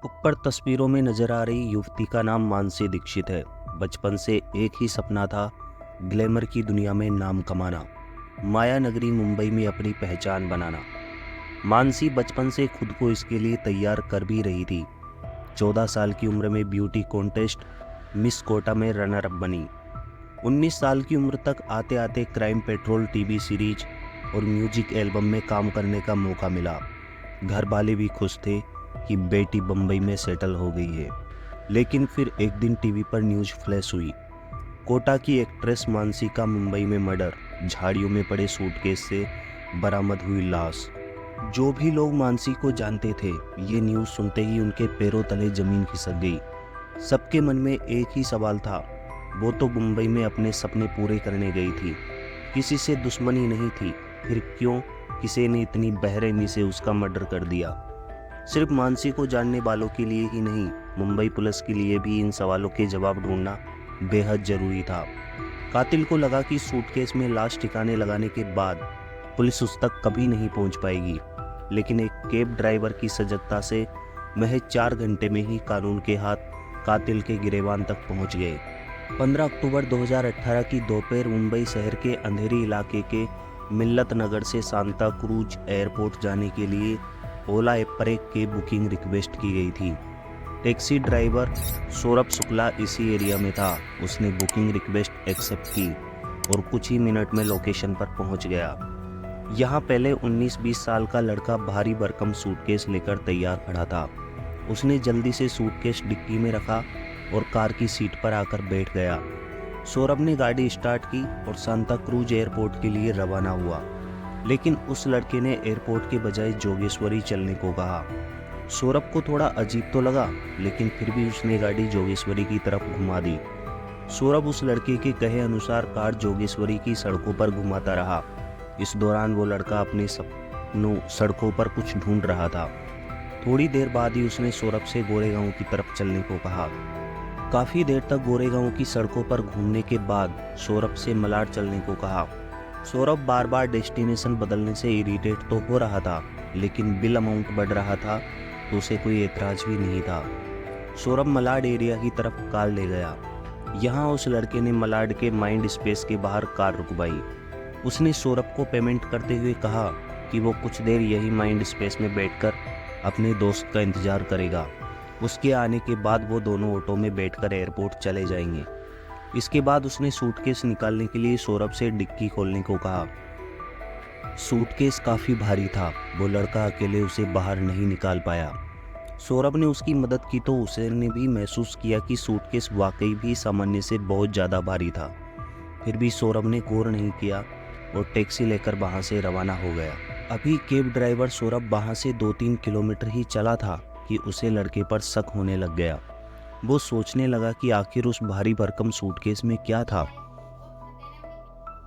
ऊपर तस्वीरों में नजर आ रही युवती का नाम मानसी दीक्षित है। बचपन से एक ही सपना था, ग्लैमर की दुनिया में नाम कमाना, माया नगरी मुंबई में अपनी पहचान बनाना। मानसी बचपन से खुद को इसके लिए तैयार कर भी रही थी। 14 साल की उम्र में ब्यूटी कॉन्टेस्ट मिस कोटा में रनर अप बनी। 19 साल की उम्र तक आते आते क्राइम पेट्रोल टीवी सीरीज और म्यूजिक एल्बम में काम करने का मौका मिला। घर वाले भी खुश थे कि बेटी बम्बई में सेटल हो गई है। लेकिन फिर एक दिन टीवी पर न्यूज़ फ्लैश हुई, कोटा की एक्ट्रेस मानसी का मुंबई में मर्डर, झाड़ियों में पड़े सूटकेस से बरामद हुई लाश। जो भी लोग मानसी को जानते थे, ये न्यूज़ सुनते ही उनके पैरों तले जमीन खिसक गई। सबके मन में एक ही सवाल था, वो तो मुंबई में अपने सपने पूरे करने गई थी, किसी से दुश्मनी नहीं थी, फिर क्यों किसी ने इतनी बेरहमी से उसका मर्डर कर दिया। सिर्फ मानसी को जानने वालों के लिए ही नहीं, मुंबई पुलिस के लिए भी इन सवालों के जवाब ढूंढना बेहद जरूरी था। कातिल को लगा कि सूटकेस में लाश ठिकाने लगाने के बाद पुलिस उस तक कभी नहीं पहुंच पाएगी, लेकिन एक कैब ड्राइवर की सजगता से महज 4 घंटे में ही कानून के हाथ कातिल के गिरेबान तक पहुंच गए। 15 अक्टूबर 2018 की दोपहर मुंबई शहर के अंधेरी इलाके के मिल्लत नगर से सांता क्रूज एयरपोर्ट जाने के लिए ओला ऐप पर एक कैब बुकिंग रिक्वेस्ट की गई थी। टैक्सी ड्राइवर सौरभ शुक्ला इसी एरिया में था। उसने बुकिंग रिक्वेस्ट एक्सेप्ट की और कुछ ही मिनट में लोकेशन पर पहुंच गया। यहाँ पहले 19-20 साल का लड़का भारी भरकम सूटकेस लेकर तैयार खड़ा था। उसने जल्दी से सूटकेस डिक्की में रखा और कार की सीट पर आकर बैठ गया। सौरभ ने गाड़ी स्टार्ट की और सांता क्रूज एयरपोर्ट के लिए रवाना हुआ, लेकिन उस लड़के ने एयरपोर्ट के बजाय जोगेश्वरी चलने को कहा। सौरभ को थोड़ा अजीब तो लगा, लेकिन फिर भी उसने गाड़ी जोगेश्वरी की तरफ घुमा दी। सौरभ उस लड़के के कहे अनुसार कार जोगेश्वरी की सड़कों पर घुमाता रहा। इस दौरान वो लड़का अपने सड़कों पर कुछ ढूंढ रहा था। थोड़ी देर बाद ही उसने सौरभ से गोरेगांव की तरफ चलने को कहा। काफ़ी देर तक गोरेगांव की सड़कों पर घूमने के बाद सौरभ से मलाड चलने को कहा। सौरभ बार बार डेस्टिनेशन बदलने से इरिटेट तो हो रहा था, लेकिन बिल अमाउंट बढ़ रहा था तो उसे कोई एतराज भी नहीं था। सौरभ मलाड एरिया की तरफ कार ले गया। यहाँ उस लड़के ने मलाड के माइंड स्पेस के बाहर कार रुकवाई। उसने सौरभ को पेमेंट करते हुए कहा कि वो कुछ देर यही माइंड स्पेस में बैठकर अपने दोस्त का इंतजार करेगा। उसके आने के बाद वो दोनों ऑटो में बैठकर एयरपोर्ट चले जाएंगे। इसके बाद उसने सूटकेस निकालने के लिए सौरभ से डिक्की खोलने को कहा। सूटकेस काफ़ी भारी था, वो लड़का अकेले उसे बाहर नहीं निकाल पाया। सौरभ ने उसकी मदद की तो उसने भी महसूस किया कि सूटकेस वाकई भी सामान्य से बहुत ज़्यादा भारी था। फिर भी सौरभ ने गौर नहीं किया और टैक्सी लेकर वहाँ से रवाना हो गया। अभी कैब ड्राइवर सौरभ वहाँ से 2-3 किलोमीटर ही चला था कि उसे लड़के पर शक होने लग गया। वो सोचने लगा कि आखिर उस भारी भरकम सूटकेस में क्या था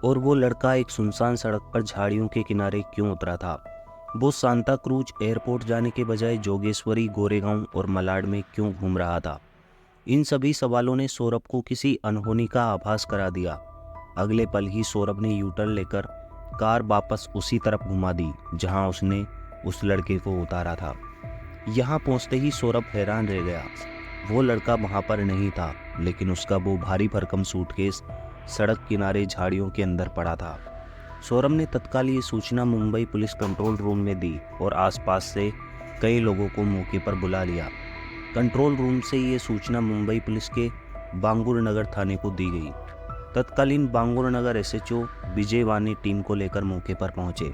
और वो लड़का एक सुनसान सड़क पर झाड़ियों के किनारे क्यों उतरा था। वो सांता क्रूज एयरपोर्ट जाने के बजाय जोगेश्वरी, गोरेगांव और मलाड में क्यों घूम रहा था। इन सभी सवालों ने सौरभ को किसी अनहोनी का आभास करा दिया। अगले पल ही सौरभ ने यू टर्न लेकर कार वापस उसी तरफ घुमा दी जहां उसने उस लड़के को उतारा था। यहाँ पहुँचते ही सौरभ हैरान रह गया। वो लड़का वहाँ पर नहीं था, लेकिन उसका वो भारी भरकम सूटकेस सड़क किनारे झाड़ियों के अंदर पड़ा था। सौरभ ने तत्काल ये सूचना मुंबई पुलिस कंट्रोल रूम में दी और आसपास से कई लोगों को मौके पर बुला लिया। कंट्रोल रूम से ये सूचना मुंबई पुलिस के बांगुर नगर थाने को दी गई। तत्कालीन बांगुर नगर एसएचओ विजय वानी टीम को लेकर मौके पर पहुंचे।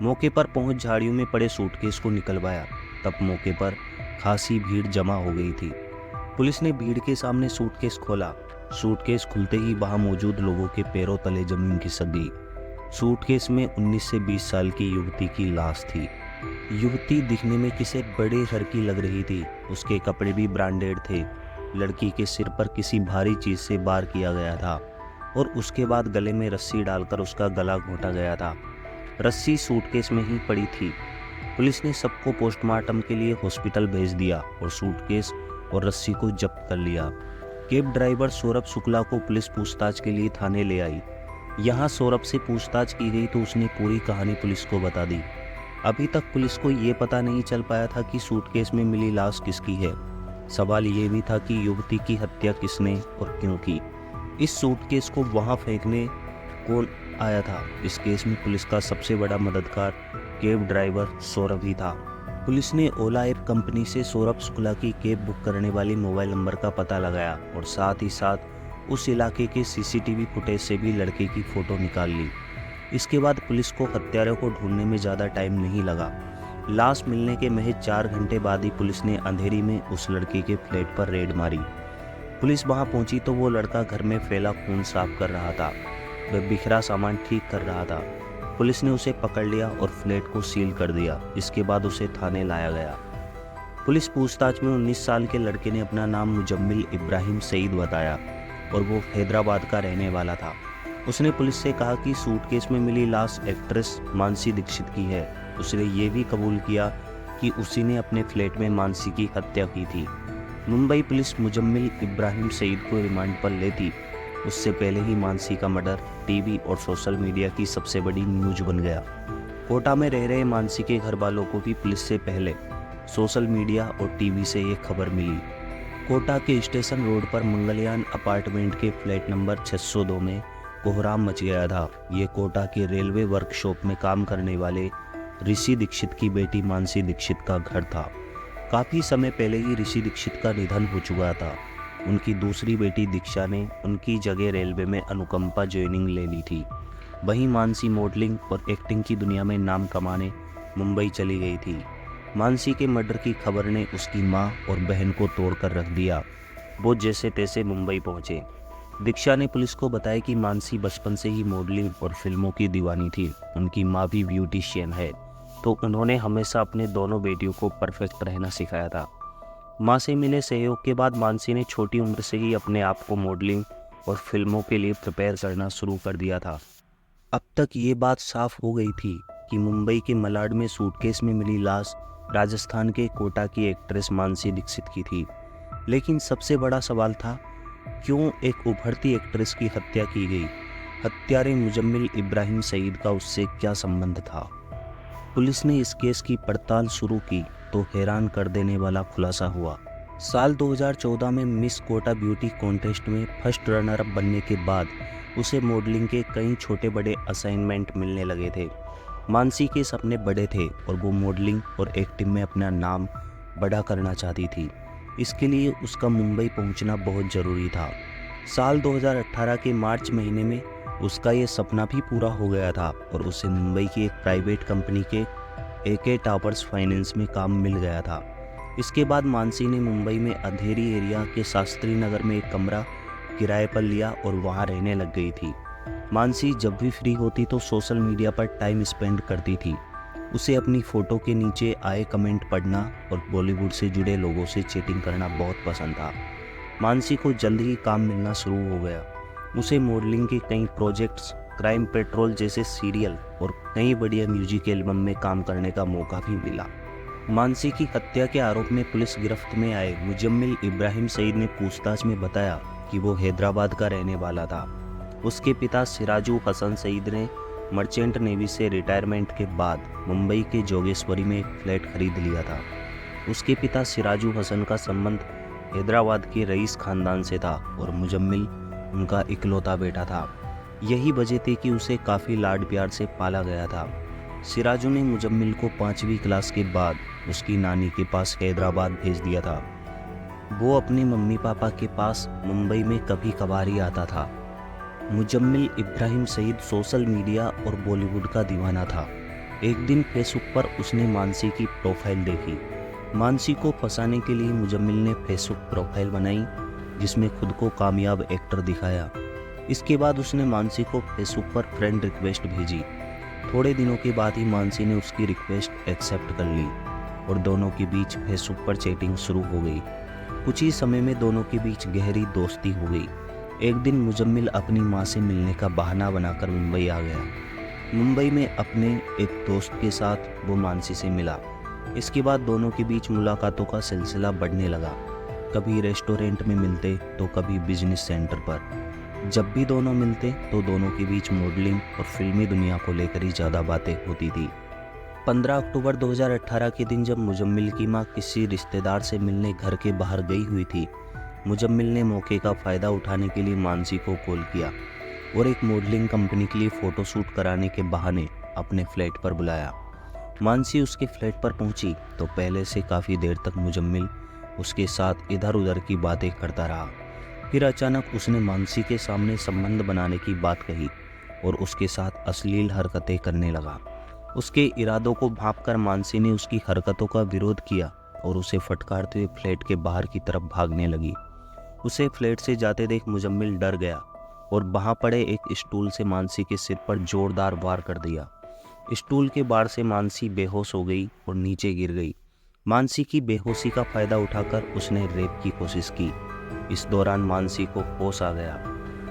मौके पर पहुंच झाड़ियों में पड़े सूटकेस को निकलवाया। तब मौके पर खासी भीड़ जमा हो गई थी। पुलिस ने भीड़ के सामने सूटकेस खोला। सूटकेस खुलते ही वहां मौजूद लोगों के पैरों तले जमीन खिसक गई। सूटकेस में 19 से 20 साल की युवती की लाश थी। युवती दिखने में किसी बड़े घर की लग रही थी। उसके कपड़े भी ब्रांडेड थे। लड़की के सिर पर किसी भारी चीज से वार किया गया था और उसके बाद गले में रस्सी डालकर उसका गला घोंटा गया था। रस्सी सूटकेस में ही पड़ी थी। पुलिस ने सबको पोस्टमार्टम के लिए हॉस्पिटल भेज दिया और सूटकेस और रस्सी को जब्त कर लिया। कैब ड्राइवर सौरभ शुक्ला को पुलिस पूछताछ के लिए थाने ले आई। यहाँ सौरभ से पूछताछ की गई तो उसने पूरी कहानी पुलिस को बता दी। अभी तक पुलिस को ये पता नहीं चल पाया था कि सूटकेस में मिली लाश किसकी है। सवाल ये भी था कि युवती की हत्या किसने और क्यों की। इस सूटकेस को वहां फेंकने कौन आया था। इस केस में पुलिस का सबसे बड़ा मददगार कैब ड्राइवर सौरभ ही था। पुलिस ने ओला ऐप कंपनी से सौरभ शुक्ला की कैब बुक करने वाली मोबाइल नंबर का पता लगाया और साथ ही साथ उस इलाके के सीसीटीवी फुटेज से भी लड़के की फोटो निकाल ली। इसके बाद पुलिस को हत्यारे को ढूंढने में ज़्यादा टाइम नहीं लगा। लाश मिलने के महज 4 घंटे बाद ही पुलिस ने अंधेरी में उस लड़के के फ्लैट पर रेड मारी। पुलिस वहां पहुंची तो वो लड़का घर में फैला खून साफ कर रहा था। वह बिखरा सामान ठीक कर रहा था। पुलिस ने उसे पकड़ लिया और फ्लैट को सील कर दिया। इसके बाद उसे थाने लाया गया। पुलिस पूछताछ में 19 साल के लड़के ने अपना नाम मुजम्मिल इब्राहिम सईद बताया और वो हैदराबाद का रहने वाला था। उसने पुलिस से कहा कि सूटकेस में मिली लाश एक्ट्रेस मानसी दीक्षित की है। उसने ये भी कबूल किया कि उसी ने अपने फ्लैट में मानसी की हत्या की थी। मुंबई पुलिस मुजम्मिल इब्राहिम सईद को रिमांड पर लेती उससे पहले ही मानसी का मर्डर टीवी और सोशल मीडिया की सबसे बड़ी न्यूज बन गया। कोटा में रह रहे मानसी के घर वालों को भी पुलिस से पहले सोशल मीडिया और टीवी से ये खबर मिली। कोटा के स्टेशन रोड पर मंगलयान अपार्टमेंट के फ्लैट नंबर 602 में कोहराम मच गया था। ये कोटा के रेलवे वर्कशॉप में काम करने वाले ऋषि दीक्षित की बेटी मानसी दीक्षित का घर था। काफ़ी समय पहले ही ऋषि दीक्षित का निधन हो चुका था। उनकी दूसरी बेटी दीक्षा ने उनकी जगह रेलवे में अनुकंपा ज्वाइनिंग ले ली थी। वहीं मानसी मॉडलिंग और एक्टिंग की दुनिया में नाम कमाने मुंबई चली गई थी। मानसी के मर्डर की खबर ने उसकी मां और बहन को तोड़कर रख दिया। वो जैसे तैसे मुंबई पहुंचे। दीक्षा ने पुलिस को बताया कि मानसी बचपन से ही मॉडलिंग और फिल्मों की दीवानी थी। उनकी मां भी ब्यूटिशियन है, तो उन्होंने हमेशा अपने दोनों बेटियों को परफेक्ट रहना सिखाया था। मां से मिले सहयोग के बाद मानसी ने छोटी उम्र से ही अपने आप को मॉडलिंग और फिल्मों के लिए प्रिपेयर करना शुरू कर दिया था। अब तक ये बात साफ हो गई थी कि मुंबई के मलाड में सूटकेस में मिली लाश राजस्थान के कोटा की एक्ट्रेस मानसी दीक्षित की थी। लेकिन सबसे बड़ा सवाल था, क्यों एक उभरती एक्ट्रेस की हत्या की गई? हत्यारे मुजम्मिल इब्राहिम सईद का उससे क्या संबंध था? पुलिस ने इस केस की पड़ताल शुरू की तो हैरान कर देने वाला खुलासा हुआ। साल 2014 में मिस कोटा ब्यूटी कॉन्टेस्ट में फर्स्ट रनर अप बनने के बाद उसे मॉडलिंग के कई छोटे बड़े असाइनमेंट मिलने लगे थे। मानसी के सपने बड़े थे और वो मॉडलिंग और एक्टिंग में अपना नाम बड़ा करना चाहती थी। इसके लिए उसका मुंबई पहुंचना बहुत ज़रूरी था। साल 2018 के मार्च महीने में उसका ये सपना भी पूरा हो गया था और उसे मुंबई की एक प्राइवेट कंपनी के AK टावर्स फाइनेंस में काम मिल गया था। इसके बाद मानसी ने मुंबई में अंधेरी एरिया के शास्त्री नगर में एक कमरा किराए पर लिया और वहां रहने लग गई थी। मानसी जब भी फ्री होती तो सोशल मीडिया पर टाइम स्पेंड करती थी। उसे अपनी फ़ोटो के नीचे आए कमेंट पढ़ना और बॉलीवुड से जुड़े लोगों से चैटिंग करना बहुत पसंद था। मानसी को जल्द ही काम मिलना शुरू हो गया। उसे मॉडलिंग के कई प्रोजेक्ट्स, क्राइम पेट्रोल जैसे सीरियल और कई बढ़िया म्यूजिक एल्बम में काम करने का मौका भी मिला। मानसी की हत्या के आरोप में पुलिस गिरफ्त में आए मुजम्मिल इब्राहिम सईद ने पूछताछ में बताया कि वो हैदराबाद का रहने वाला था। उसके पिता सिराजू हसन सईद ने मर्चेंट नेवी से रिटायरमेंट के बाद मुंबई के जोगेश्वरी में एक फ्लैट खरीद लिया था। उसके पिता सिराजू हसन का संबंध हैदराबाद के रईस खानदान से था और मुजम्मिल उनका इकलौता बेटा था। यही वजह थी कि उसे काफ़ी लाड प्यार से पाला गया था। सिराजू ने मुजम्मिल को 5वीं क्लास के बाद उसकी नानी के पास हैदराबाद भेज दिया था। वो अपने मम्मी पापा के पास मुंबई में कभी कभार ही आता था। मुजम्मिल इब्राहिम सईद सोशल मीडिया और बॉलीवुड का दीवाना था। एक दिन फेसबुक पर उसने मानसी की प्रोफाइल देखी। मानसी को फंसाने के लिए मुजम्मिल ने फेसबुक प्रोफाइल बनाई जिसमें खुद को कामयाब एक्टर दिखाया। इसके बाद उसने मानसी को फेसबुक पर फ्रेंड रिक्वेस्ट भेजी। थोड़े दिनों के बाद ही मानसी ने उसकी रिक्वेस्ट एक्सेप्ट कर ली और दोनों के बीच फेसबुक पर चैटिंग शुरू हो गई। कुछ ही समय में दोनों के बीच गहरी दोस्ती हो गई। एक दिन मुजम्मिल अपनी मां से मिलने का बहाना बनाकर मुंबई आ गया। मुंबई में अपने एक दोस्त के साथ वो मानसी से मिला। इसके बाद दोनों के बीच मुलाकातों का सिलसिला बढ़ने लगा। कभी रेस्टोरेंट में मिलते तो कभी बिजनेस सेंटर पर। जब भी दोनों मिलते तो दोनों के बीच मॉडलिंग और फिल्मी दुनिया को लेकर ही ज़्यादा बातें होती थी। 15 अक्टूबर 2018 के दिन जब मुजम्मिल की मां किसी रिश्तेदार से मिलने घर के बाहर गई हुई थी, मुजम्मिल ने मौके का फ़ायदा उठाने के लिए मानसी को कॉल किया और एक मॉडलिंग कंपनी के लिए फ़ोटोशूट कराने के बहाने अपने फ्लैट पर बुलाया। मानसी उसके फ्लैट पर पहुंची तो पहले से काफ़ी देर तक मुजम्मिल उसके साथ इधर उधर की बातें करता रहा। फिर अचानक उसने मानसी के सामने संबंध बनाने की बात कही और उसके साथ अश्लील हरकतें करने लगा। उसके इरादों को भांपकर मानसी ने उसकी हरकतों का विरोध किया और उसे फटकारते हुए फ्लैट के बाहर की तरफ भागने लगी। उसे फ्लैट से जाते देख मुजम्मिल डर गया और वहां पड़े एक स्टूल से मानसी के सिर पर जोरदार वार कर दिया। स्टूल के बार से मानसी बेहोश हो गई और नीचे गिर गई। मानसी की बेहोशी का फायदा उठाकर उसने रेप की कोशिश की। इस दौरान मानसी को होश आ गया।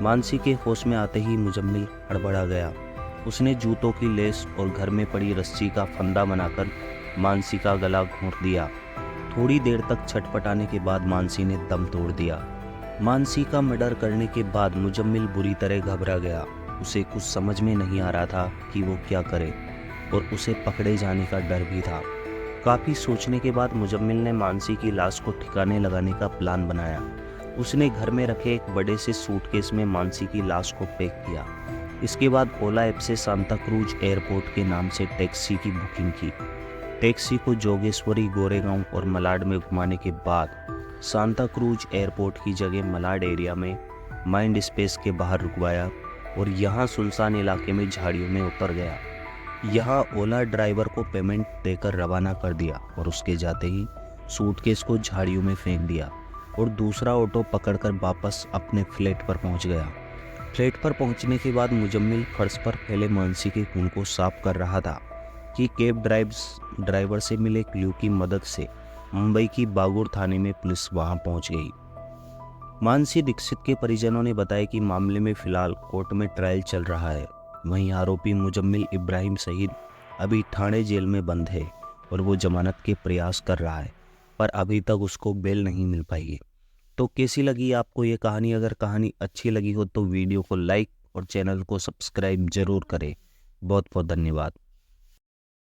मानसी के होश में आते ही मुजम्मिल हड़बड़ा गया। उसने जूतों की लेस और घर में पड़ी रस्सी का फंदा बनाकर मानसी का गला घोंट दिया। थोड़ी देर तक छटपटाने के बाद मानसी ने दम तोड़ दिया। मानसी का मर्डर करने के बाद मुजम्मिल बुरी तरह घबरा गया। उसे कुछ समझ में नहीं आ रहा था कि वो क्या करे और उसे पकड़े जाने का डर भी था। काफ़ी सोचने के बाद मुजम्मिल ने मानसी की लाश को ठिकाने लगाने का प्लान बनाया। उसने घर में रखे एक बड़े से सूटकेस में मानसी की लाश को पैक किया। इसके बाद ओला ऐप से सांता क्रूज एयरपोर्ट के नाम से टैक्सी की बुकिंग की। टैक्सी को जोगेश्वरी, गोरेगांव और मलाड में घुमाने के बाद सांता क्रूज एयरपोर्ट की जगह मलाड एरिया में माइंड स्पेस के बाहर रुकवाया और यहाँ सुनसान इलाके में झाड़ियों में उतर गया। यहाँ ओला ड्राइवर को पेमेंट देकर रवाना कर दिया और उसके जाते ही सूटकेस को झाड़ियों में फेंक दिया और दूसरा ऑटो पकड़कर वापस अपने फ्लैट पर पहुंच गया। फ्लैट पर पहुंचने के बाद मुजम्मिल फर्श पर फैले मानसी के खून को साफ कर रहा था कि कैब ड्राइवर से मिले क्लू की मदद से मुंबई की बागुर थाने में पुलिस वहां पहुंच गई। मानसी दीक्षित के परिजनों ने बताया कि मामले में फिलहाल कोर्ट में ट्रायल चल रहा है। वहीं आरोपी मुजम्मिल इब्राहिम शहीद अभी ठाणे जेल में बंद है और वो जमानत के प्रयास कर रहा है, पर अभी तक उसको बेल नहीं मिल पाई है। तो कैसी लगी आपको ये कहानी? अगर कहानी अच्छी लगी हो तो वीडियो को लाइक और चैनल को सब्सक्राइब जरूर करें। बहुत बहुत धन्यवाद।